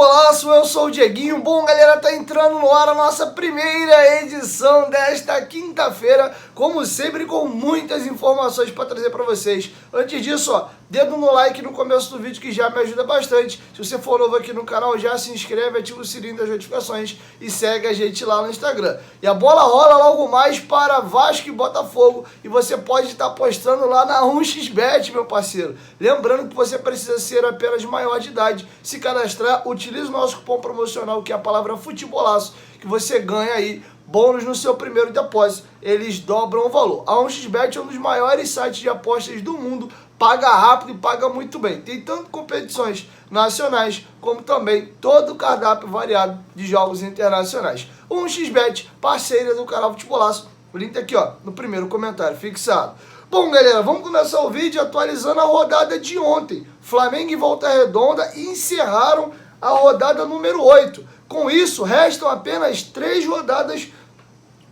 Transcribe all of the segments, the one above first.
Futebolaço, eu sou o Dieguinho. Bom, galera, tá entrando no ar a nossa primeira edição desta quinta-feira, como sempre, com muitas informações para trazer para vocês. Antes disso, ó, dedo no like no começo do vídeo que já me ajuda bastante. Se você for novo aqui no canal, já se inscreve, ativa o sininho das notificações e segue a gente lá no Instagram. E a bola rola logo mais para Vasco e Botafogo e você pode estar apostando lá na 1xBet, meu parceiro. Lembrando que você precisa ser apenas maior de idade, se cadastrar, utilize o nosso cupom promocional, que é a palavra Futebolaço, que você ganha aí bônus no seu primeiro depósito. Eles dobram o valor. A 1xBet é um dos maiores sites de apostas do mundo, paga rápido e paga muito bem. Tem tanto competições nacionais, como também todo o cardápio variado de jogos internacionais. 1xBet, parceira do canal Futebolaço. O link tá aqui, ó, no primeiro comentário fixado. Bom, galera, vamos começar o vídeo atualizando a rodada de ontem. Flamengo e Volta Redonda encerraram a rodada número 8. Com isso, restam apenas 3 rodadas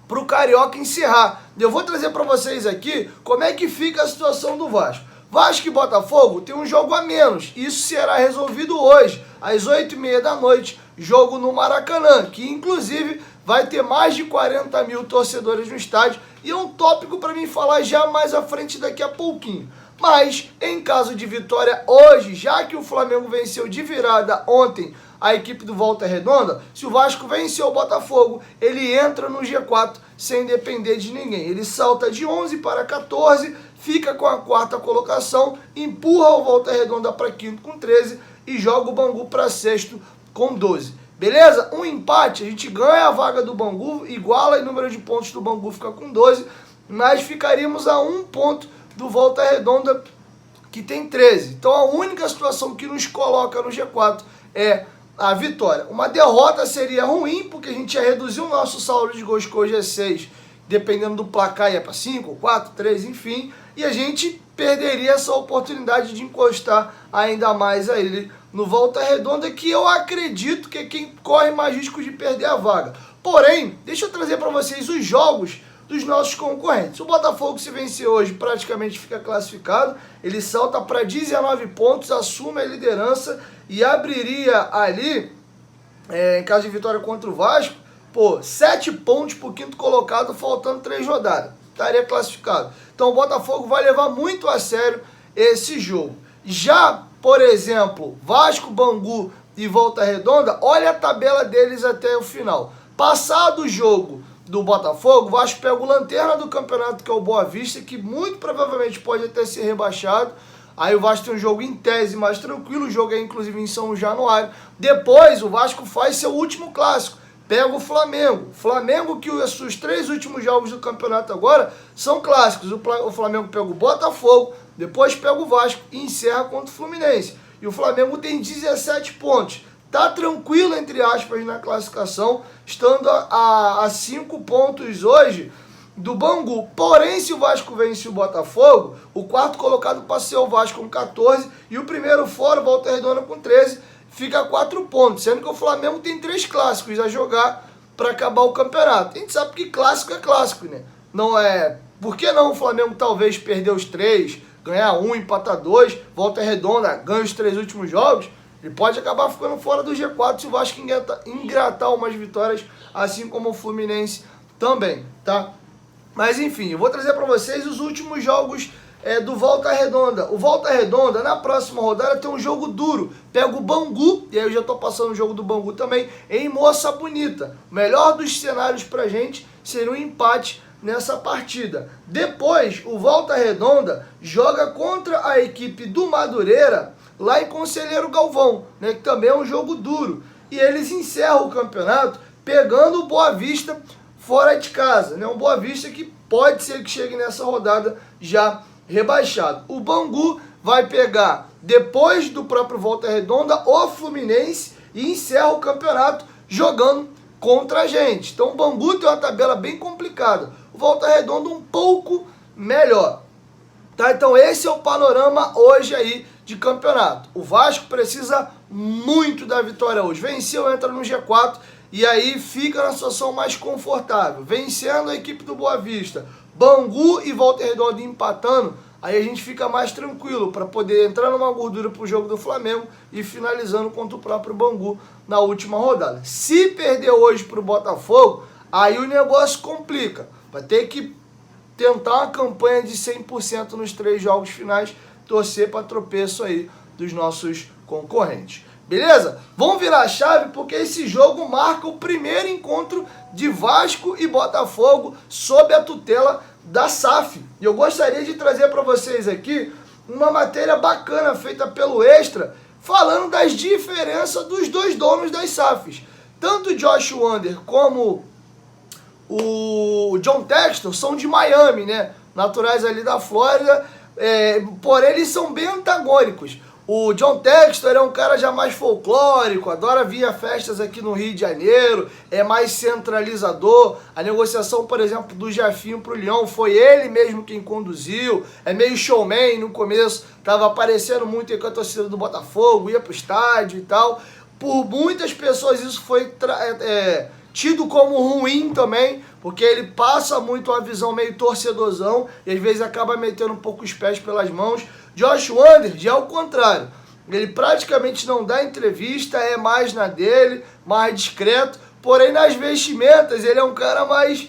para o Carioca encerrar. Eu vou trazer para vocês aqui como é que fica a situação do Vasco. Vasco e Botafogo tem um jogo a menos. Isso será resolvido hoje, às 8h30 da noite, jogo no Maracanã, que inclusive vai ter mais de 40 mil torcedores no estádio. E é um tópico para mim falar já mais à frente daqui a pouquinho. Mas, em caso de vitória hoje, já que o Flamengo venceu de virada ontem a equipe do Volta Redonda, se o Vasco venceu o Botafogo, ele entra no G4 sem depender de ninguém. Ele salta de 11 para 14, fica com a quarta colocação, empurra o Volta Redonda para quinto com 13 e joga o Bangu para sexto com 12. Beleza? Um empate, a gente ganha a vaga do Bangu, iguala o número de pontos do Bangu, fica com 12, mas ficaríamos a 1 ponto do Volta Redonda, que tem 13. Então a única situação que nos coloca no G4 é a vitória. Uma derrota seria ruim, porque a gente ia reduzir o nosso saldo de gols, que hoje é 6, dependendo do placar ia para 5, 4, 3, enfim, e a gente perderia essa oportunidade de encostar ainda mais a ele no Volta Redonda, que eu acredito que é quem corre mais risco de perder a vaga. Porém, deixa eu trazer para vocês os jogos dos nossos concorrentes. O Botafogo, se vencer hoje, praticamente fica classificado. Ele salta para 19 pontos, assume a liderança e abriria ali, em caso de vitória contra o Vasco, 7 pontos para o quinto colocado, faltando 3 rodadas. Estaria classificado. Então o Botafogo vai levar muito a sério esse jogo. Já, por exemplo, Vasco, Bangu e Volta Redonda, olha a tabela deles até o final. Passado o jogo do Botafogo, o Vasco pega o lanterna do campeonato, que é o Boa Vista, que muito provavelmente pode até ser rebaixado. Aí o Vasco tem um jogo em tese mais tranquilo, o jogo é inclusive em São Januário. Depois o Vasco faz seu último clássico, pega o Flamengo. Flamengo que os 3 últimos jogos do campeonato agora são clássicos. O Flamengo pega o Botafogo, depois pega o Vasco e encerra contra o Fluminense. E o Flamengo tem 17 pontos. Tá tranquilo, entre aspas, na classificação, estando a 5 pontos hoje do Bangu. Porém, se o Vasco vence o Botafogo, o quarto colocado passa a ser o Vasco com 14 e o primeiro fora, o Volta Redonda, com 13, fica a 4 pontos, sendo que o Flamengo tem 3 clássicos a jogar para acabar o campeonato. A gente sabe que clássico é clássico, né? Não é... Por que não o Flamengo talvez perder os 3, ganhar 1, empatar 2, Volta Redonda ganha os 3 últimos jogos? Ele pode acabar ficando fora do G4 se o Vasco engratar umas vitórias, assim como o Fluminense também, tá? Mas enfim, eu vou trazer para vocês os últimos jogos do Volta Redonda. O Volta Redonda, na próxima rodada, tem um jogo duro. Pega o Bangu, e aí eu já estou passando o jogo do Bangu também, em Moça Bonita. O melhor dos cenários para a gente seria um empate nessa partida. Depois, o Volta Redonda joga contra a equipe do Madureira, lá em Conselheiro Galvão, né, que também é um jogo duro. E eles encerram o campeonato pegando o Boa Vista fora de casa, né? Um Boa Vista que pode ser que chegue nessa rodada já rebaixado. O Bangu vai pegar, depois do próprio Volta Redonda, o Fluminense e encerra o campeonato jogando contra a gente. Então o Bangu tem uma tabela bem complicada. O Volta Redonda um pouco melhor. Tá? Então esse é o panorama hoje aí de campeonato. O Vasco precisa muito da vitória hoje. Venceu, entra no G4 e aí fica na situação mais confortável. Vencendo a equipe do Boa Vista, Bangu e Volta Redonda empatando, aí a gente fica mais tranquilo para poder entrar numa gordura pro jogo do Flamengo e finalizando contra o próprio Bangu na última rodada. Se perder hoje pro Botafogo, aí o negócio complica. Vai ter que tentar uma campanha de 100% nos 3 jogos finais, torcer para tropeço aí dos nossos concorrentes. Beleza? Vamos virar a chave porque esse jogo marca o primeiro encontro de Vasco e Botafogo sob a tutela da SAF. E eu gostaria de trazer para vocês aqui uma matéria bacana feita pelo Extra, falando das diferenças dos dois donos das SAFs. Tanto o Josh Wander como o John Textor são de Miami, né? Naturais ali da Flórida, porém eles são bem antagônicos. O John Textor é um cara já mais folclórico, adora vir a festas aqui no Rio de Janeiro, é mais centralizador. A negociação, por exemplo, do Jefinho pro Lyon foi ele mesmo quem conduziu, é meio showman no começo, tava aparecendo muito aí com a torcida do Botafogo, ia pro estádio e tal. Por muitas pessoas isso foi tido como ruim também, porque ele passa muito uma visão meio torcedorzão e às vezes acaba metendo um pouco os pés pelas mãos. Josh Wander já é o contrário, ele praticamente não dá entrevista, é mais na dele, mais discreto, porém nas vestimentas ele é um cara mais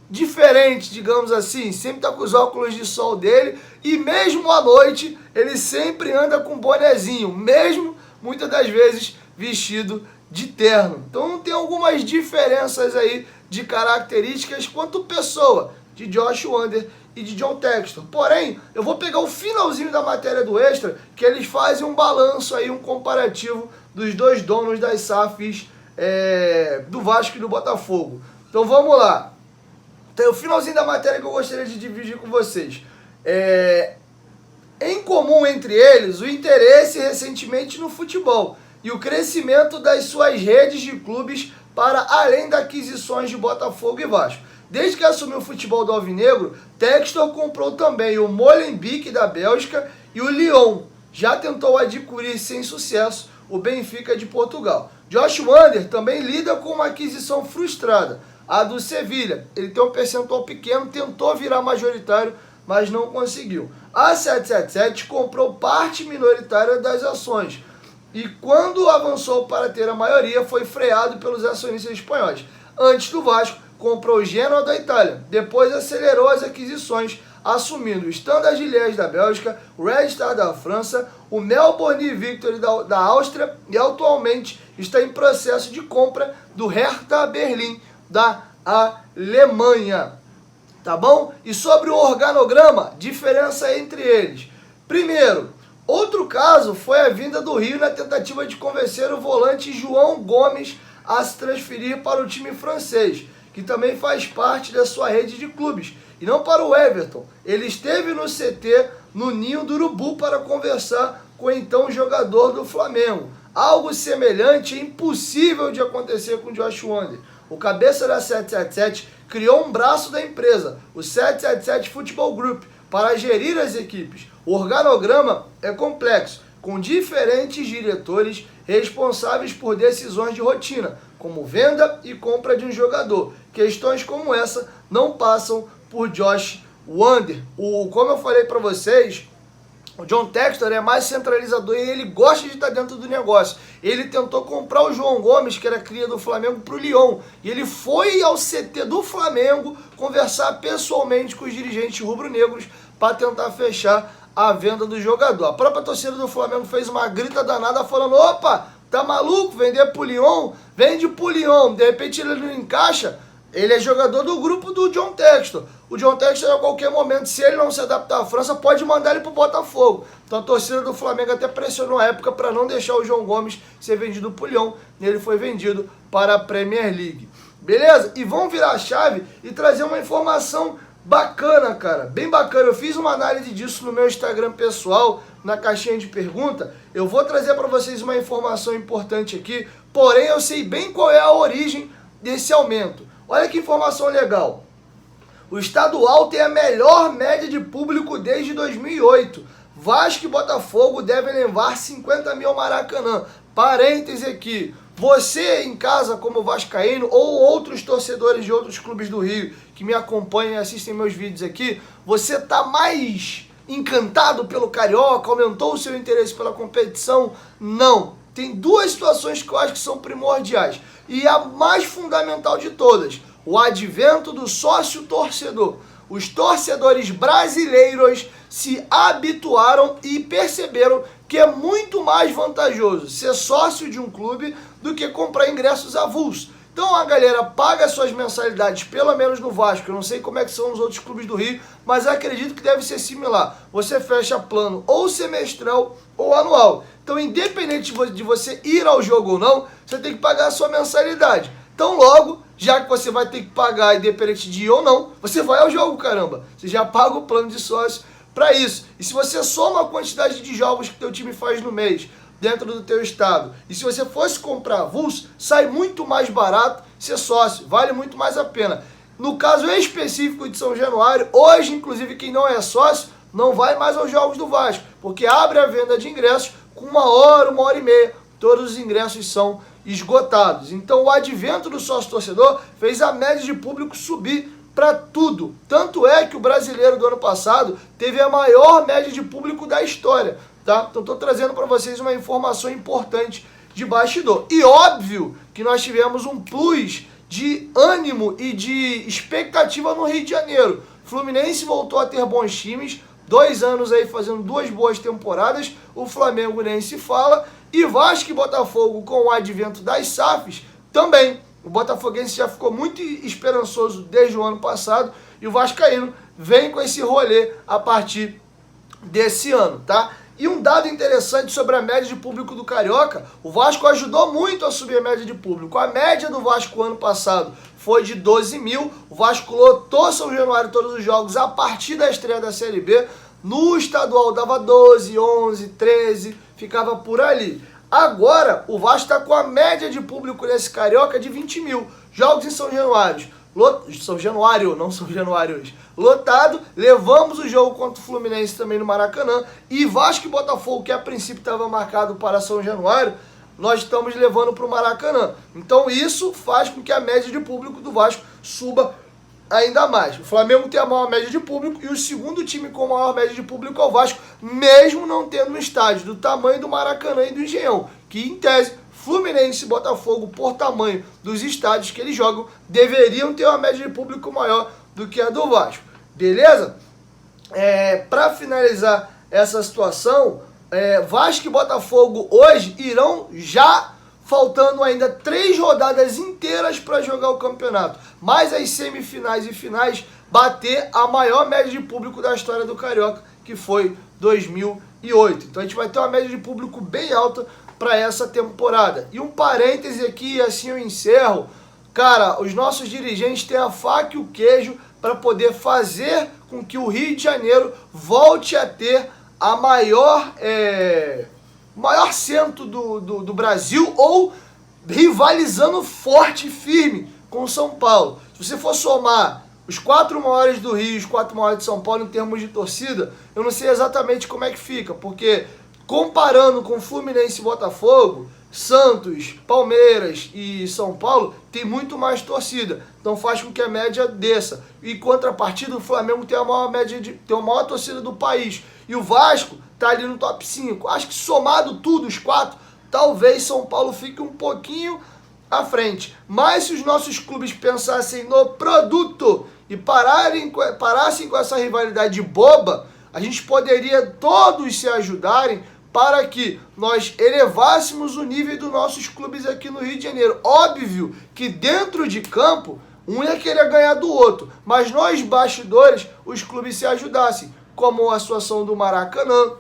diferente, digamos assim, sempre tá com os óculos de sol dele e mesmo à noite ele sempre anda com bonezinho, mesmo muitas das vezes vestido de terno. Então tem algumas diferenças aí de características quanto pessoa de Josh Wander e de John Textor. Porém, eu vou pegar o finalzinho da matéria do Extra, que eles fazem um balanço aí, um comparativo dos dois donos das SAFs do Vasco e do Botafogo. Então vamos lá. Tem o finalzinho da matéria que eu gostaria de dividir com vocês. Em comum entre eles, o interesse recentemente no futebol e o crescimento das suas redes de clubes para além das aquisições de Botafogo e Vasco. Desde que assumiu o futebol do Alvinegro, Textor comprou também o Molenbeek da Bélgica e o Lyon. Já tentou adquirir sem sucesso o Benfica de Portugal. Josh Wander também lida com uma aquisição frustrada, a do Sevilha. Ele tem um percentual pequeno, tentou virar majoritário, mas não conseguiu. A 777 comprou parte minoritária das ações e quando avançou para ter a maioria foi freado pelos acionistas espanhóis. Antes do Vasco, comprou o Genoa da Itália, depois acelerou as aquisições, assumindo o Standard Liège da Bélgica, o Red Star da França, o Melbourne Victory da Áustria e atualmente está em processo de compra do Hertha Berlim da Alemanha. Tá bom? E sobre o organograma, diferença entre eles. Primeiro, outro caso foi a vinda do Rio na tentativa de convencer o volante João Gomes a se transferir para o time francês, que também faz parte da sua rede de clubes, e não para o Everton. Ele esteve no CT, no Ninho do Urubu, para conversar com o então jogador do Flamengo. Algo semelhante é impossível de acontecer com Josh Wander. O cabeça da 777 criou um braço da empresa, o 777 Football Group, para gerir as equipes. O organograma é complexo, com diferentes diretores responsáveis por decisões de rotina, como venda e compra de um jogador. Questões como essa não passam por Josh Wander. Como eu falei para vocês, o John Textor é mais centralizador e ele gosta de estar dentro do negócio. Ele tentou comprar o João Gomes, que era cria do Flamengo, para o Lyon. E ele foi ao CT do Flamengo conversar pessoalmente com os dirigentes rubro-negros para tentar fechar a venda do jogador. A própria torcida do Flamengo fez uma grita danada falando: opa, tá maluco? Vender pro Lyon? Vende pro Lyon. De repente ele não encaixa. Ele é jogador do grupo do John Textor. O John Textor, a qualquer momento, se ele não se adaptar à França, pode mandar ele pro Botafogo. Então a torcida do Flamengo até pressionou a época para não deixar o João Gomes ser vendido pro Lyon. E ele foi vendido para a Premier League. Beleza? E vamos virar a chave e trazer uma informação bacana, cara. Bem bacana. Eu fiz uma análise disso no meu Instagram pessoal, na caixinha de pergunta. Eu vou trazer para vocês uma informação importante aqui. Porém, eu sei bem qual é a origem desse aumento. Olha que informação legal. O estadual tem a melhor média de público desde 2008. Vasco e Botafogo devem levar 50 mil ao Maracanã. Parêntese aqui. Você em casa, como vascaíno, ou outros torcedores de outros clubes do Rio que me acompanham e assistem meus vídeos aqui, você tá mais encantado pelo Carioca, aumentou o seu interesse pela competição? Não. Tem duas situações que eu acho que são primordiais. E a mais fundamental de todas, o advento do sócio-torcedor. Os torcedores brasileiros se habituaram e perceberam que é muito mais vantajoso ser sócio de um clube do que comprar ingressos avulsos. Então a galera paga suas mensalidades, pelo menos no Vasco. Eu não sei como é que são os outros clubes do Rio, mas acredito que deve ser similar. Você fecha plano ou semestral ou anual. Então, independente de você ir ao jogo ou não, você tem que pagar a sua mensalidade. Então, logo, já que você vai ter que pagar, independente de ir ou não, você vai ao jogo, caramba. Você já paga o plano de sócio para isso. E se você soma a quantidade de jogos que teu time faz no mês, dentro do teu estado, e se você fosse comprar avulso, sai muito mais barato ser sócio, vale muito mais a pena. No caso específico de São Januário, hoje, inclusive, quem não é sócio, não vai mais aos jogos do Vasco, porque abre a venda de ingressos com 1 hora e meia, todos os ingressos são esgotados. Então o advento do sócio-torcedor fez a média de público subir para tudo. Tanto é que o Brasileiro do ano passado teve a maior média de público da história. Tá? Então estou trazendo para vocês uma informação importante de bastidor. E óbvio que nós tivemos um plus de ânimo e de expectativa no Rio de Janeiro. Fluminense voltou a ter bons times, 2 anos aí fazendo 2 boas temporadas, o Flamengo nem se fala, e Vasco e Botafogo com o advento das SAFs também. O botafoguense já ficou muito esperançoso desde o ano passado, e o vascaíno vem com esse rolê a partir desse ano, tá? E um dado interessante sobre a média de público do Carioca, o Vasco ajudou muito a subir a média de público. A média do Vasco ano passado foi de 12 mil, o Vasco lotou São Januário todos os jogos a partir da estreia da Série B. No estadual dava 12, 11, 13, ficava por ali. Agora o Vasco está com a média de público nesse Carioca de 20 mil jogos em São Januário. São Januário, não São Januário hoje. Lotado, levamos o jogo contra o Fluminense também no Maracanã. E Vasco e Botafogo, que a princípio estava marcado para São Januário, nós estamos levando para o Maracanã. Então isso faz com que a média de público do Vasco suba ainda mais. O Flamengo tem a maior média de público e o segundo time com a maior média de público é o Vasco, mesmo não tendo um estádio do tamanho do Maracanã e do Engenhão, que em tese Fluminense e Botafogo, por tamanho dos estádios que eles jogam, deveriam ter uma média de público maior do que a do Vasco. Beleza? Para finalizar essa situação, Vasco e Botafogo hoje irão já faltando ainda 3 rodadas inteiras para jogar o campeonato, mais as semifinais e finais, bater a maior média de público da história do Carioca, que foi 2008. Então a gente vai ter uma média de público bem alta para essa temporada. E um parêntese aqui, assim eu encerro. Cara, os nossos dirigentes têm a faca e o queijo para poder fazer com que o Rio de Janeiro volte a ter a maior centro do Brasil, ou rivalizando forte e firme com São Paulo. Se você for somar os 4 maiores do Rio e os 4 maiores de São Paulo em termos de torcida, eu não sei exatamente como é que fica, porque comparando com Fluminense e Botafogo, Santos, Palmeiras e São Paulo tem muito mais torcida, então faz com que a média desça. E contrapartida, o Flamengo tem a maior média tem a maior torcida do país, e o Vasco tá ali no top 5. Acho que somado tudo, os 4, talvez São Paulo fique um pouquinho à frente. Mas se os nossos clubes pensassem no produto e parassem com essa rivalidade boba, a gente poderia todos se ajudarem para que nós elevássemos o nível dos nossos clubes aqui no Rio de Janeiro. Óbvio que dentro de campo, um ia querer ganhar do outro, mas nós, bastidores, os clubes se ajudassem, como a situação do Maracanã.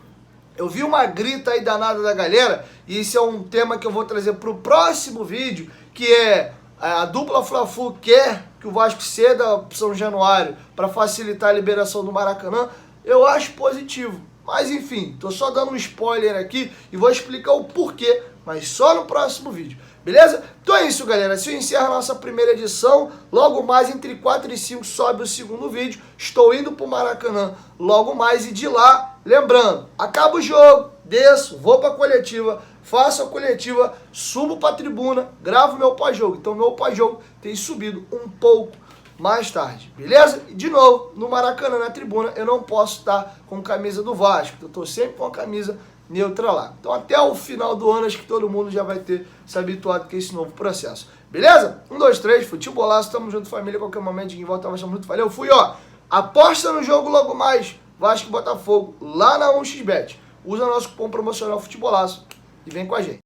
Eu vi uma grita aí danada da galera, e esse é um tema que eu vou trazer para o próximo vídeo, que é a dupla Fla-Flu quer que o Vasco ceda São Januário para facilitar a liberação do Maracanã. Eu acho positivo. Mas enfim, tô só dando um spoiler aqui e vou explicar o porquê, mas só no próximo vídeo, beleza? Então é isso, galera, assim eu encerro a nossa primeira edição. Logo mais, entre 4 e 5, sobe o segundo vídeo. Estou indo pro Maracanã logo mais, e de lá, lembrando, acaba o jogo, desço, vou pra coletiva, faço a coletiva, subo pra tribuna, gravo meu pós-jogo. Então meu pós-jogo tem subido um pouco mais tarde, beleza? E de novo, no Maracanã, na tribuna, eu não posso estar com camisa do Vasco, eu tô sempre com a camisa neutra lá. Então até o final do ano, acho que todo mundo já vai ter se habituado com esse novo processo. Beleza? 1, 2, 3, futebolaço, tamo junto, família, qualquer momento, de volta, tamo junto, valeu, fui, ó. Aposta no jogo logo mais, Vasco e Botafogo, lá na 1xBet. Usa nosso cupom promocional futebolaço e vem com a gente.